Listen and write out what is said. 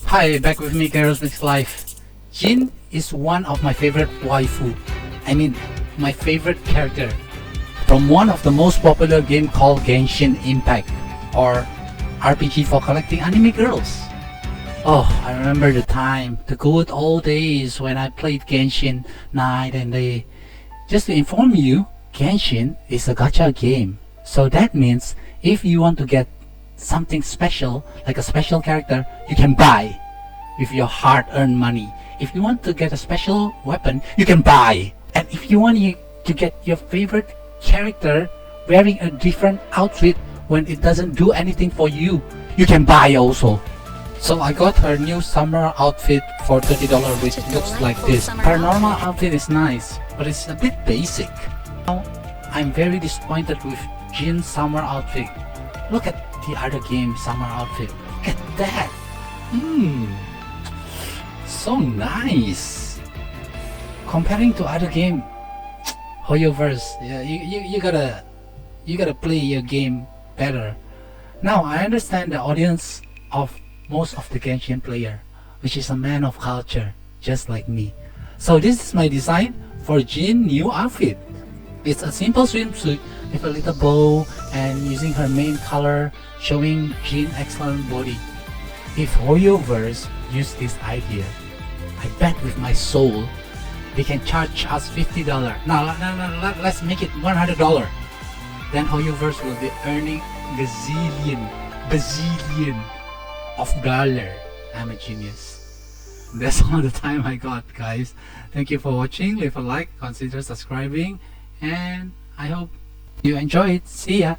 Hi, back with me, Carol's Mix Life. Jin is one of my favorite waifu. I mean, my favorite character from one of the most popular game called Genshin Impact, or RPG for collecting anime girls. Oh, I remember the good old days when I played Genshin night and day. Just to inform you, Genshin is a gacha game. So that means if you want to get something special, like a special character, you can buy with your hard-earned money. If you want to get a special weapon, you can buy. And if you want to get your favorite character wearing a different outfit when it doesn't do anything for you, you can buy also. So I got her new summer outfit for $30, which looks like this. Her normal outfit is nice, but it's a bit basic. Now, I'm very disappointed with Jin's summer outfit. Look at the other game summer outfit. Look at that. So nice. Comparing to other game, Hoyoverse, yeah, you gotta play your game better. Now I understand the audience of most of the Genshin player, which is a man of culture, just like me. So this is my design for Jin new outfit. It's a simple swimsuit with a little bow and using her main color, showing Jin's excellent body. If Hoyoverse use this idea, I bet with my soul they can charge us $50. Now let's make it $100. Then Hoyoverse will be earning bazillion of dollar. I'm a genius. That's all the time I got, guys. Thank you for watching. Leave a like, consider subscribing, and I hope you enjoy it. See ya.